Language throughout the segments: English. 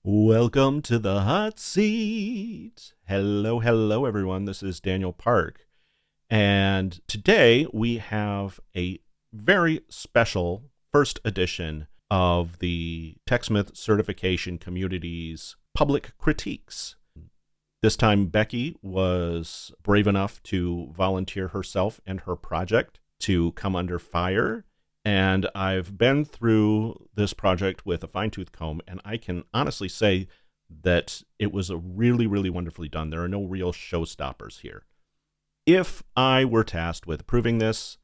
Welcome to the hot seat. Hello, everyone. This is Daniel Park. And today we have a very special first edition of the TechSmith Certification Community's public critiques. This time, Becky was brave enough to volunteer herself and her project to come under fire. And I've been through this project with a fine-tooth comb, and I can honestly say that it was a really, really wonderfully done. There are no real showstoppers here. If I were tasked with approving this,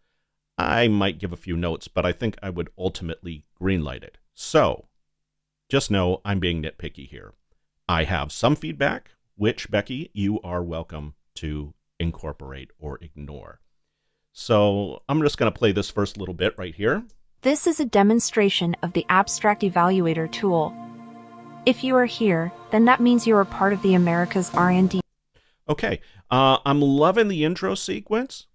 I might give a few notes, but I think I would ultimately greenlight it. So, just know I'm being nitpicky here. I have some feedback, which, Becky, you are welcome to incorporate or ignore. So I'm just going to play this first little bit right here. This is a demonstration of the Abstract Evaluator tool. If you are here, then that means you are part of the America's R&D. Okay, I'm loving the intro sequence.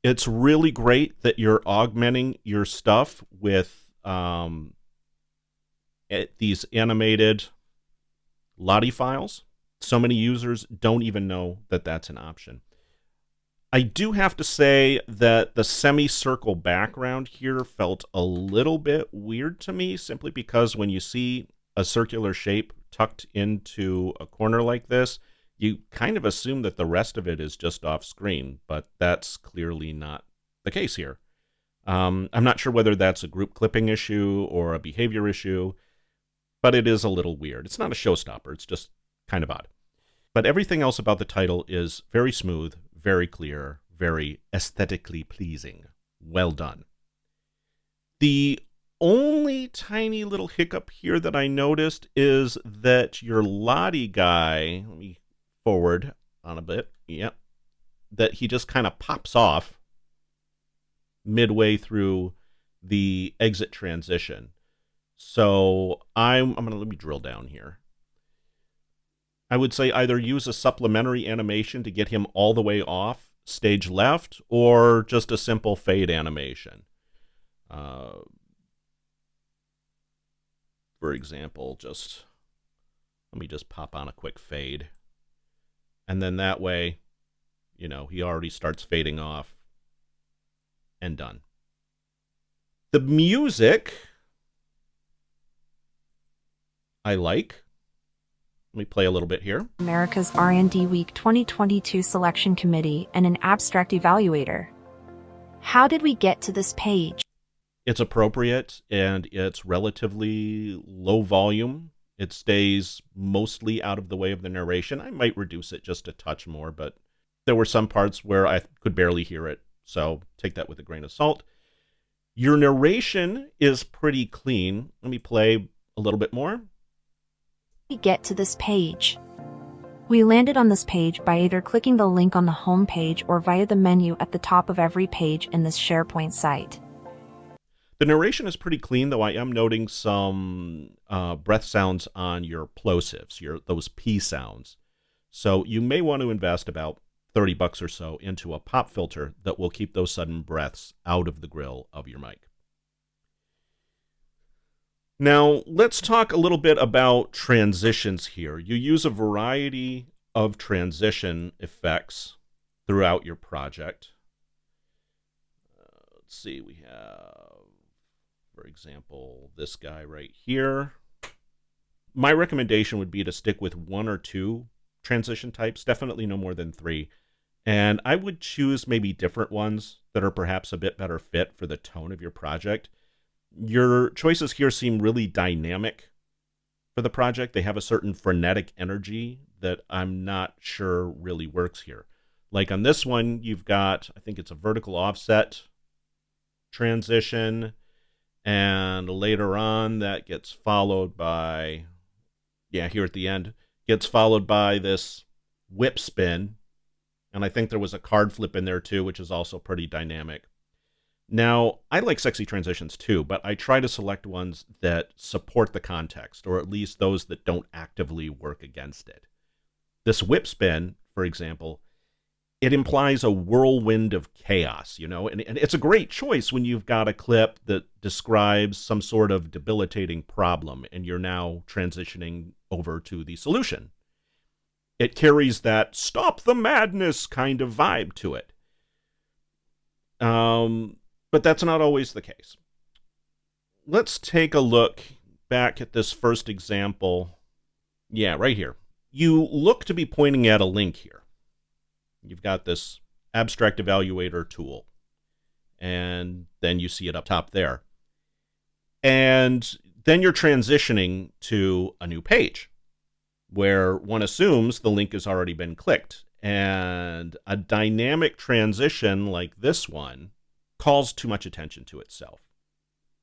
It's really great that you're augmenting your stuff with these animated Lottie files. So many users don't even know that that's an option. I do have to say that the semicircle background here felt a little bit weird to me, simply because when you see a circular shape tucked into a corner like this, you kind of assume that the rest of it is just off screen, but that's clearly not the case here. I'm not sure whether that's a group clipping issue or a behavior issue, but it is a little weird. It's not a showstopper, it's just kind of odd. But everything else about the title is very smooth, very clear, very aesthetically pleasing. Well done. The only tiny little hiccup here that I noticed is that your Lottie guy, let me forward on a bit, yep, that he just kind of pops off midway through the exit transition. So I'm going to, let me drill down here. I would say either use a supplementary animation to get him all the way off stage left, or just a simple fade animation. For example, let me just pop on a quick fade. And then that way, he already starts fading off and done. The music I like. Let me play a little bit here. America's R&D Week 2022 Selection Committee and an Abstract Evaluator. How did we get to this page? It's appropriate and it's relatively low volume. It stays mostly out of the way of the narration. I might reduce it just a touch more, but there were some parts where I could barely hear it, so take that with a grain of salt. Your narration is pretty clean. Let me play a little bit more. We get to this page. We landed on this page by either clicking the link on the home page or via the menu at the top of every page in this SharePoint site. The narration is pretty clean, though I am noting some breath sounds on your plosives, those P sounds. So you may want to invest about $30 or so into a pop filter that will keep those sudden breaths out of the grill of your mic. Now, let's talk a little bit about transitions here. You use a variety of transition effects throughout your project. Let's see, we have, for example, this guy right here. My recommendation would be to stick with 1 or 2 transition types, definitely no more than 3. And I would choose maybe different ones that are perhaps a bit better fit for the tone of your project. Your choices here seem really dynamic for the project. They have a certain frenetic energy that I'm not sure really works here. Like on this one, you've got, I think it's a vertical offset transition, and later on that gets followed by, here at the end, gets followed by this whip spin, and I think there was a card flip in there too, which is also pretty dynamic. Now, I like sexy transitions too, but I try to select ones that support the context, or at least those that don't actively work against it. This whip spin, for example, it implies a whirlwind of chaos, you know, and it's a great choice when you've got a clip that describes some sort of debilitating problem and you're now transitioning over to the solution. It carries that stop the madness kind of vibe to it. But that's not always the case. Let's take a look back at this first example. Yeah, right here. You look to be pointing at a link here. You've got this abstract evaluator tool, and then you see it up top there. And then you're transitioning to a new page where one assumes the link has already been clicked. And a dynamic transition like this one calls too much attention to itself.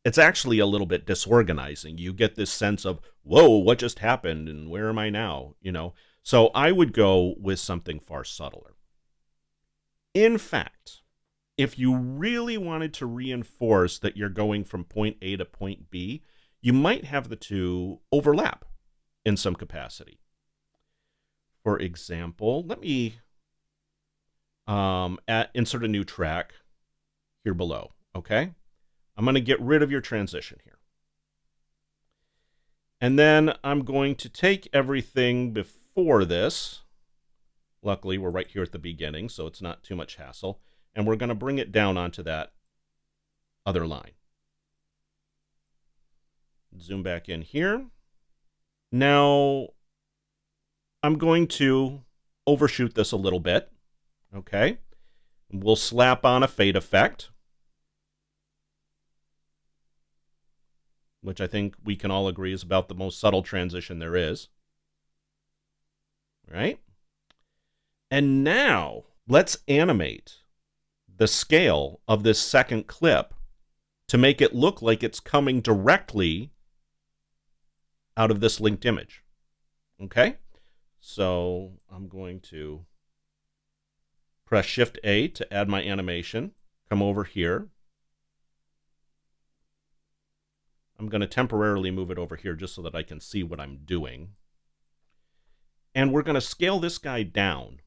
It's actually a little bit disorganizing. You get this sense of, whoa, what just happened and where am I now? You know, so I would go with something far subtler. In fact, if you really wanted to reinforce that you're going from point A to point B, you might have the two overlap in some capacity. For example, let me insert a new track here below, okay? I'm going to get rid of your transition here. And then I'm going to take everything before this. Luckily, we're right here at the beginning, so it's not too much hassle. And we're going to bring it down onto that other line. Zoom back in here. Now, I'm going to overshoot this a little bit. Okay? We'll slap on a fade effect, which I think we can all agree is about the most subtle transition there is. Right? And now, let's animate the scale of this second clip to make it look like it's coming directly out of this linked image. Okay? So I'm going to press Shift-A to add my animation. Come over here. I'm going to temporarily move it over here just so that I can see what I'm doing. And we're going to scale this guy down.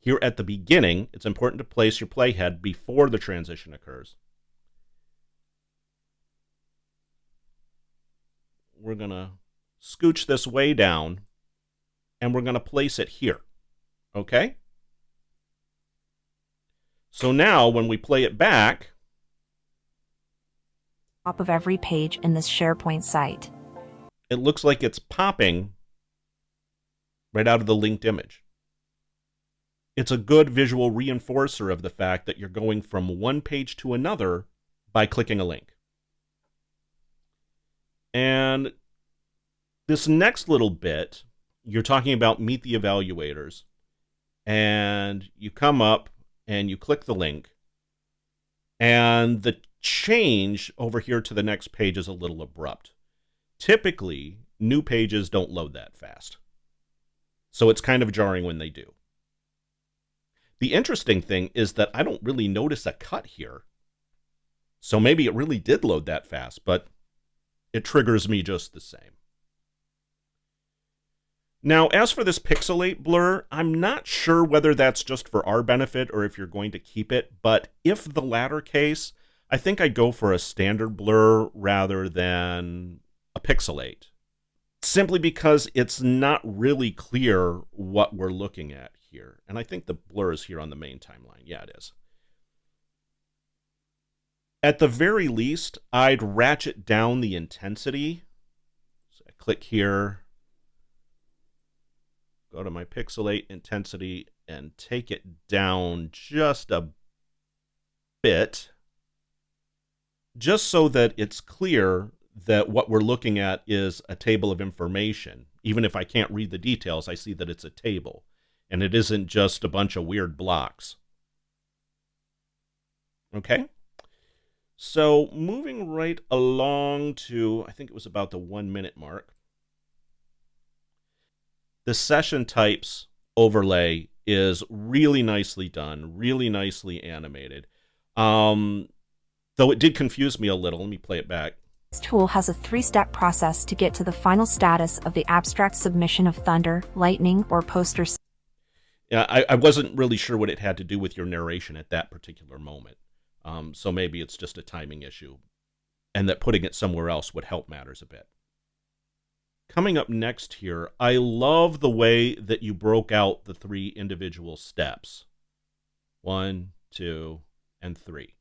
Here at the beginning, it's important to place your playhead before the transition occurs. We're going to scooch this way down, and we're going to place it here. Okay? So now, when we play it back, top of every page in this SharePoint site, it looks like it's popping right out of the linked image. It's a good visual reinforcer of the fact that you're going from one page to another by clicking a link. And this next little bit, you're talking about meet the evaluators. And you come up and you click the link. And the change over here to the next page is a little abrupt. Typically, new pages don't load that fast. So it's kind of jarring when they do. The interesting thing is that I don't really notice a cut here. So maybe it really did load that fast, but it triggers me just the same. Now, as for this Pixelate Blur, I'm not sure whether that's just for our benefit or if you're going to keep it, but if the latter case, I think I'd go for a standard blur rather than a pixelate. Simply because it's not really clear what we're looking at here. And I think the blur is here on the main timeline. Yeah, it is. At the very least, I'd ratchet down the intensity. So I click here, go to my pixelate intensity, and take it down just a bit, just so that it's clear that what we're looking at is a table of information. Even if I can't read the details, I see that it's a table. And it isn't just a bunch of weird blocks. Okay? So moving right along to, I think it was about the 1 minute mark. The session types overlay is really nicely done, really nicely animated. Though it did confuse me a little. Let me play it back. This tool has a 3-step process to get to the final status of the abstract submission of Thunder, Lightning, or Poster. I wasn't really sure what it had to do with your narration at that particular moment. So maybe it's just a timing issue, and that putting it somewhere else would help matters a bit. Coming up next here, I love the way that you broke out the 3 individual steps. 1, 2, and 3.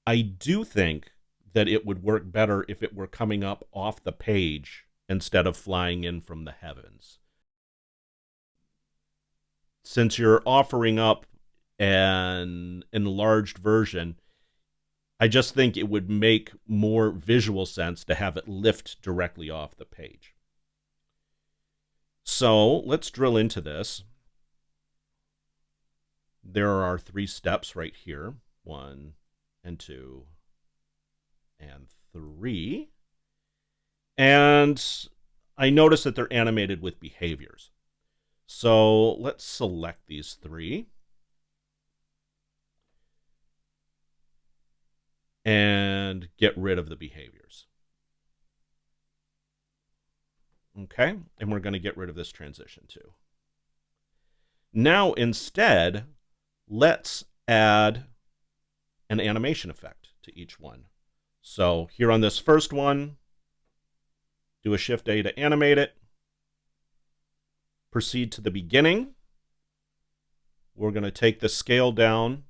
I do think that it would work better if it were coming up off the page instead of flying in from the heavens. Since you're offering up an enlarged version, I just think it would make more visual sense to have it lift directly off the page. So let's drill into this. There are 3 steps right here. 1 and 2 and 3. And I notice that they're animated with behaviors. So let's select these 3. And get rid of the behaviors. Okay, and we're going to get rid of this transition too. Now instead, let's add an animation effect to each one. So here on this first one, do a Shift-A to animate it. Proceed to the beginning. We're going to take the scale down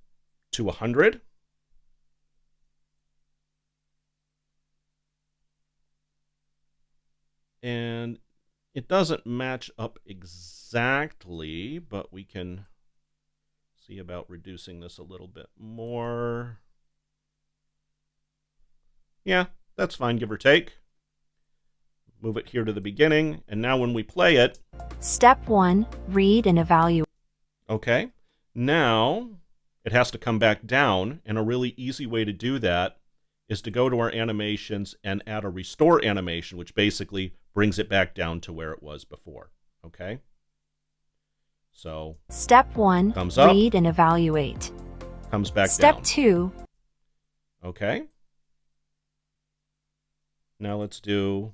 to 100. And it doesn't match up exactly, but we can see about reducing this a little bit more. Yeah, that's fine, give or take. Move it here to the beginning, and now when we play it... Step 1, read and evaluate. Okay, now it has to come back down, and a really easy way to do that is to go to our animations and add a restore animation, which basically brings it back down to where it was before. Okay? So Step 1, comes up, read and evaluate. Comes back Step down. 2. Okay. Now let's do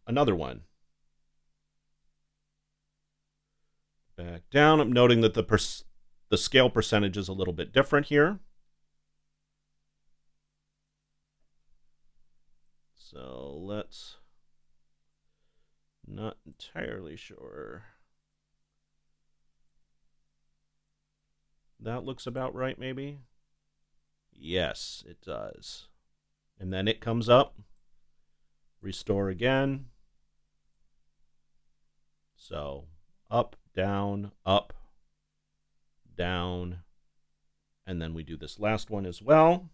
another one. Back down. I'm noting that the scale percentage is a little bit different here. So let's... Not entirely sure. That looks about right, maybe? Yes, it does. And then it comes up. Restore again. So up, down, and then we do this last one as well.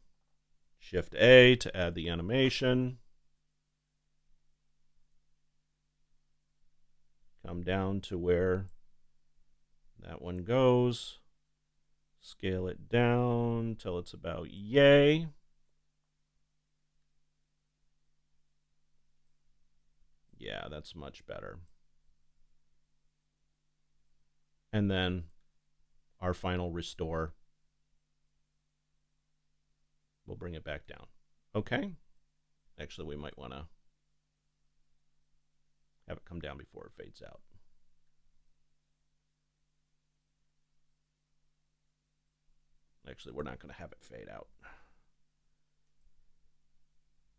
Shift-A to add the animation. Come down to where that one goes. Scale it down till it's about yay. Yeah, that's much better. And then our final restore. We'll bring it back down. Okay. Actually, we might want to have it come down before it fades out. Actually, we're not going to have it fade out.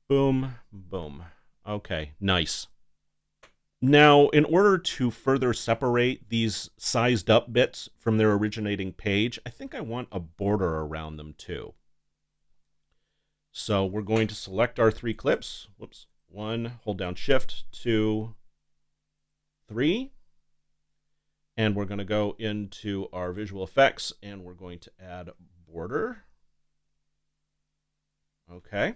Boom, boom. Okay, nice. Now, in order to further separate these sized up bits from their originating page, I think I want a border around them too. So we're going to select our 3 clips. Whoops. 1, hold down Shift, 2, 3. And we're going to go into our visual effects and we're going to add border. Okay.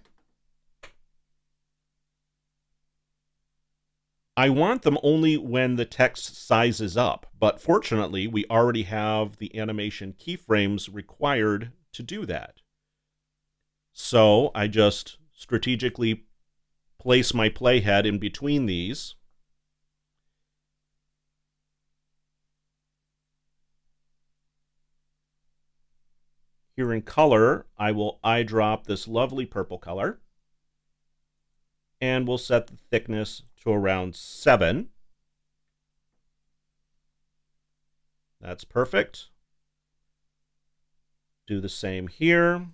I want them only when the text sizes up, but fortunately, we already have the animation keyframes required to do that. So I just strategically place my playhead in between these. Here in color, I will eyedrop this lovely purple color. And we'll set the thickness to around 7. That's perfect. Do the same here.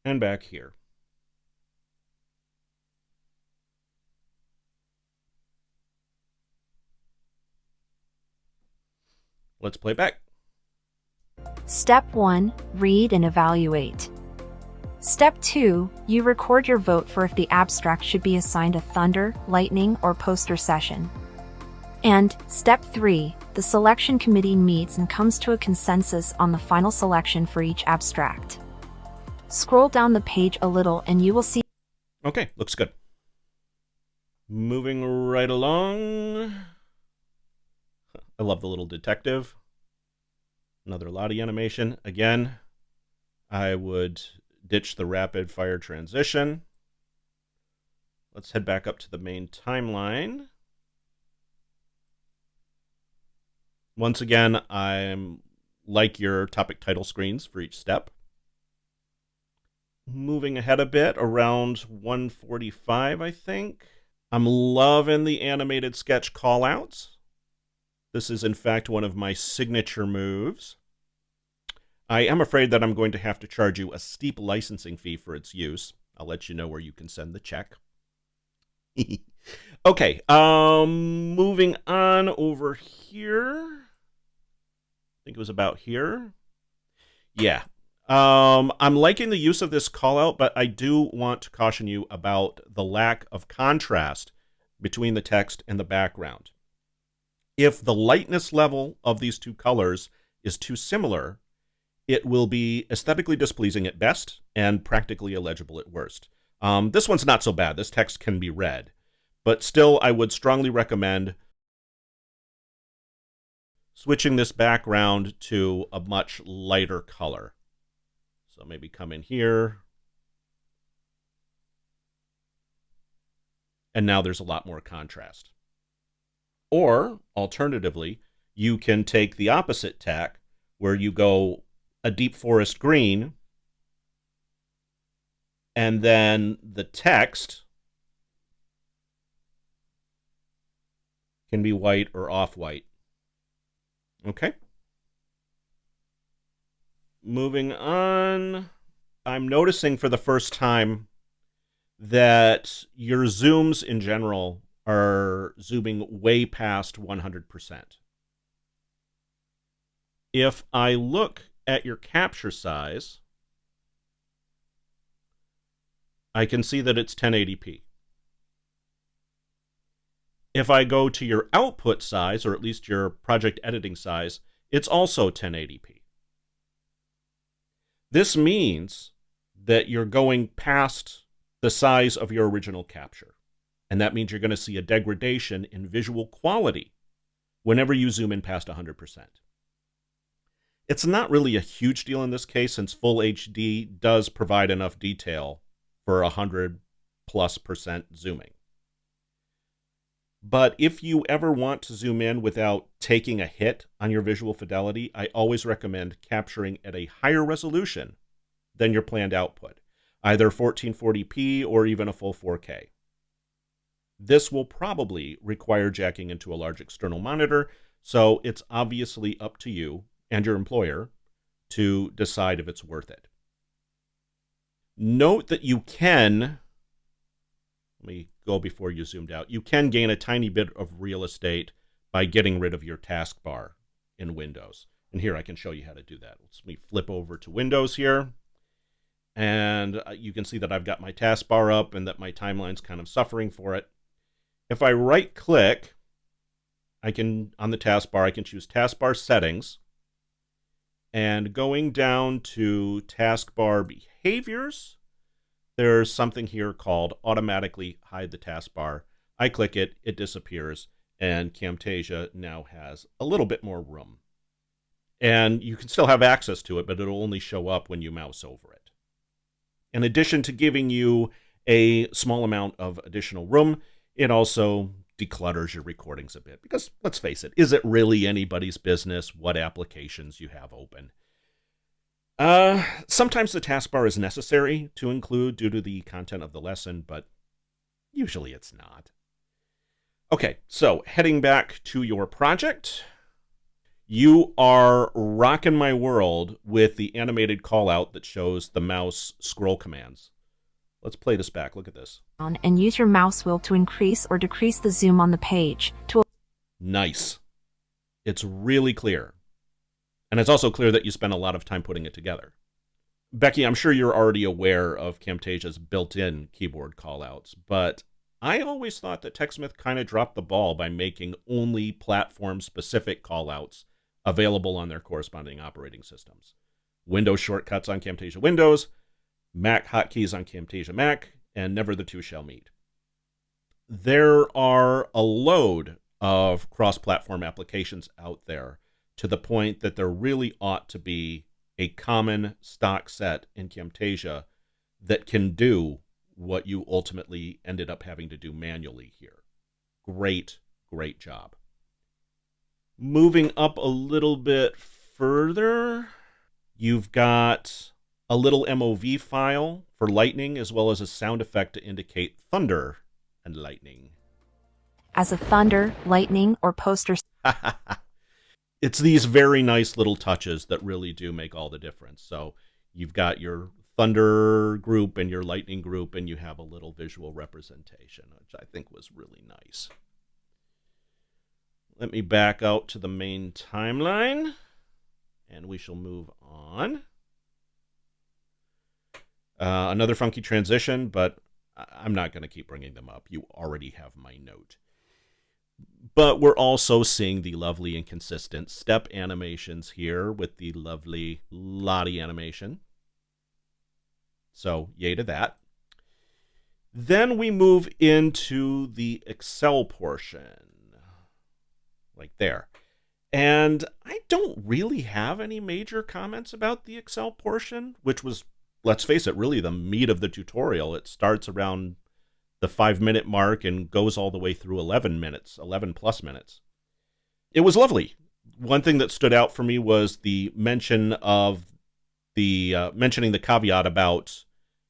And back here. Let's play back. Step 1. Read and evaluate. Step 2. You record your vote for if the abstract should be assigned a Thunder, Lightning, or Poster session. And Step 3. The selection committee meets and comes to a consensus on the final selection for each abstract. Scroll down the page a little and you will see. Okay, looks good. Moving right along. I love the little detective. Another Lottie animation. Again, I would ditch the rapid fire transition. Let's head back up to the main timeline. Once again, I'm like your topic title screens for each step. Moving ahead a bit, around 145, I think. I'm loving the animated sketch callouts. This is, in fact, one of my signature moves. I am afraid that I'm going to have to charge you a steep licensing fee for its use. I'll let you know where you can send the check. Okay, moving on over here. I think it was about here. Yeah. I'm liking the use of this callout, but I do want to caution you about the lack of contrast between the text and the background. If the lightness level of these two colors is too similar, it will be aesthetically displeasing at best and practically illegible at worst. This one's not so bad. This text can be read. But still, I would strongly recommend switching this background to a much lighter color. So maybe come in here. And now there's a lot more contrast. Or, alternatively, you can take the opposite tack where you go a deep forest green and then the text can be white or off-white. Okay. Moving on, I'm noticing for the first time that your zooms in general are zooming way past 100%. If I look at your capture size, I can see that it's 1080p. If I go to your output size, or at least your project editing size, it's also 1080p. This means that you're going past the size of your original capture. And that means you're going to see a degradation in visual quality whenever you zoom in past 100%. It's not really a huge deal in this case, since Full HD does provide enough detail for 100+% zooming. But if you ever want to zoom in without taking a hit on your visual fidelity, I always recommend capturing at a higher resolution than your planned output, either 1440p or even a full 4K. This will probably require jacking into a large external monitor, so it's obviously up to you and your employer to decide if it's worth it. Note that you can, let me go before you zoomed out, you can gain a tiny bit of real estate by getting rid of your taskbar in Windows. And here I can show you how to do that. Let me flip over to Windows here. And you can see that I've got my taskbar up and that my timeline's kind of suffering for it. If I right-click, I can, on the taskbar, I can choose Taskbar Settings. And going down to Taskbar Behaviors, there's something here called Automatically Hide the Taskbar. I click it, it disappears, and Camtasia now has a little bit more room. And you can still have access to it, but it'll only show up when you mouse over it. In addition to giving you a small amount of additional room, it also declutters your recordings a bit. Because let's face it, is it really anybody's business what applications you have open? Sometimes the taskbar is necessary to include due to the content of the lesson, but usually it's not. Okay, so heading back to your project, you are rocking my world with the animated callout that shows the mouse scroll commands. Let's play this back. Look at this. And use your mouse wheel to increase or decrease the zoom on the page. Nice. It's really clear. And it's also clear that you spent a lot of time putting it together. Becky, I'm sure you're already aware of Camtasia's built-in keyboard callouts, but I always thought that TechSmith kind of dropped the ball by making only platform-specific callouts available on their corresponding operating systems. Windows shortcuts on Camtasia Windows, Mac hotkeys on Camtasia Mac, and never the two shall meet. There are a load of cross-platform applications out there to the point that there really ought to be a common stock set in Camtasia that can do what you ultimately ended up having to do manually here. Great, great job. Moving up a little bit further, you've got a little MOV file for lightning, as well as a sound effect to indicate thunder and lightning. As a thunder, lightning, or poster. It's these very nice little touches that really do make all the difference. So you've got your thunder group and your lightning group, and you have a little visual representation, which I think was really nice. Let me back out to the main timeline, and we shall move on. Another funky transition, but I'm not going to keep bringing them up. You already have my note. But we're also seeing the lovely and consistent step animations here with the lovely Lottie animation. So, yay to that. Then we move into the Excel portion, like there. And I don't really have any major comments about the Excel portion, which was, let's face it, really the meat of the tutorial. It starts around the 5-minute mark and goes all the way through 11 plus minutes. It was lovely. One thing that stood out for me was the mention of mentioning the caveat about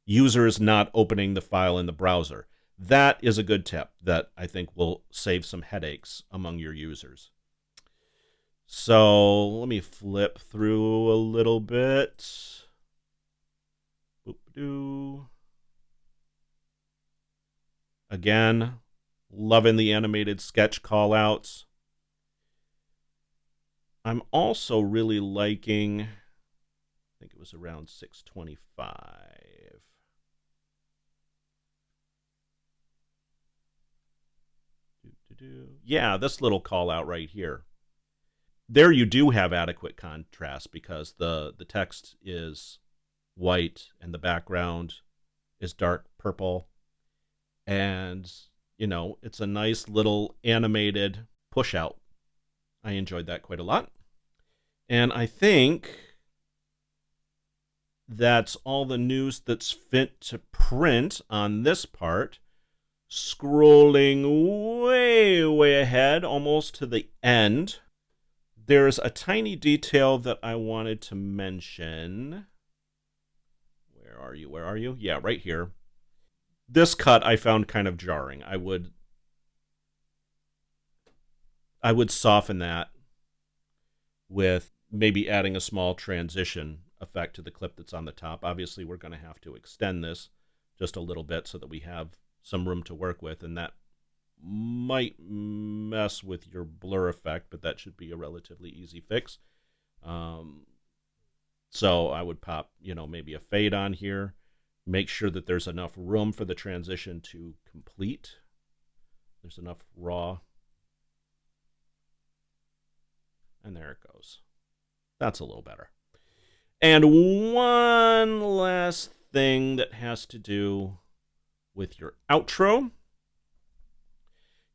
users not opening the file in the browser. That is a good tip that I think will save some headaches among your users. So let me flip through a little bit. Boop-doo. Again, loving the animated sketch callouts. I'm also really liking, I think it was around 625. Yeah, this little call out right here. There you do have adequate contrast because the text is white and the background is dark purple. And, you know, it's a nice little animated push out. I enjoyed that quite a lot. And I think that's all the news that's fit to print on this part. Scrolling way, way ahead, almost to the end, there's a tiny detail that I wanted to mention. Where are you? Where are you? Yeah, right here. This cut I found kind of jarring. I would soften that with maybe adding a small transition effect to the clip that's on the top. Obviously, we're going to have to extend this just a little bit so that we have some room to work with, and that might mess with your blur effect, but that should be a relatively easy fix. So I would pop, maybe a fade on here. Make sure that there's enough room for the transition to complete. There's enough raw. And there it goes. That's a little better. And one last thing that has to do with your outro.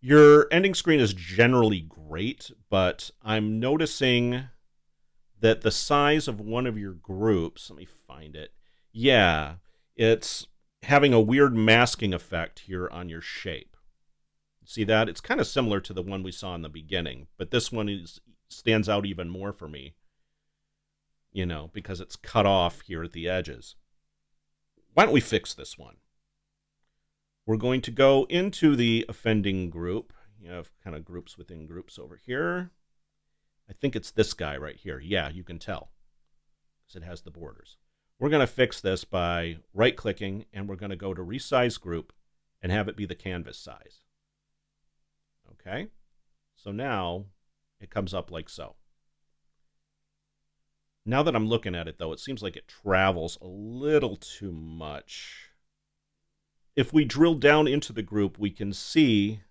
Your ending screen is generally great, but I'm noticing that the size of one of your groups, let me find it. Yeah, it's having a weird masking effect here on your shape. See that? It's kind of similar to the one we saw in the beginning, but this one stands out even more for me, because it's cut off here at the edges. Why don't we fix this one? We're going to go into the offending group. You have kind of groups within groups over here. I think it's this guy right here. Yeah, you can tell because it has the borders. We're going to fix this by right-clicking, and we're going to go to Resize Group and have it be the canvas size. Okay? So now it comes up like so. Now that I'm looking at it, though, it seems like it travels a little too much. If we drill down into the group, we can see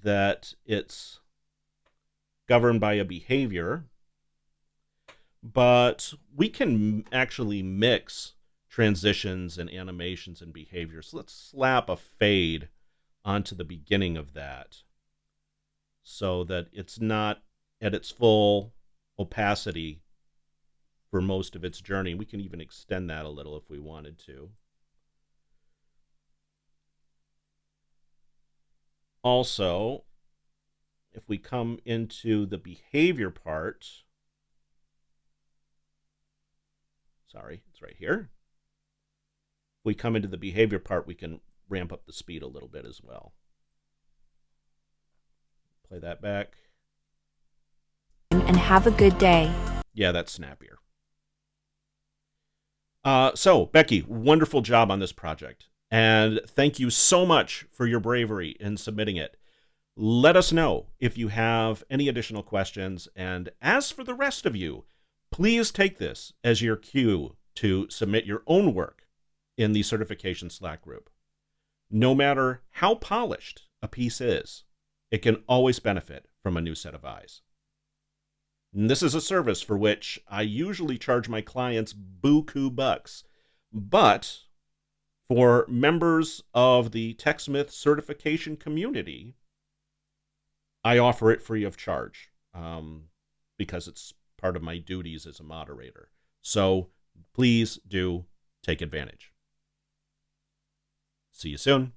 that it's governed by a behavior, but we can actually mix transitions and animations and behaviors. So let's slap a fade onto the beginning of that so that it's not at its full opacity for most of its journey. We can even extend that a little if we wanted to. Also, if we come into the behavior part, sorry, it's right here. If we come into the behavior part, we can ramp up the speed a little bit as well. Play that back. And have a good day. Yeah, that's snappier. So, Becky, wonderful job on this project. And thank you so much for your bravery in submitting it. Let us know if you have any additional questions. And as for the rest of you, please take this as your cue to submit your own work in the certification Slack group. No matter how polished a piece is, it can always benefit from a new set of eyes. And this is a service for which I usually charge my clients buku bucks, but for members of the TechSmith certification community, I offer it free of charge because it's part of my duties as a moderator. So please do take advantage. See you soon.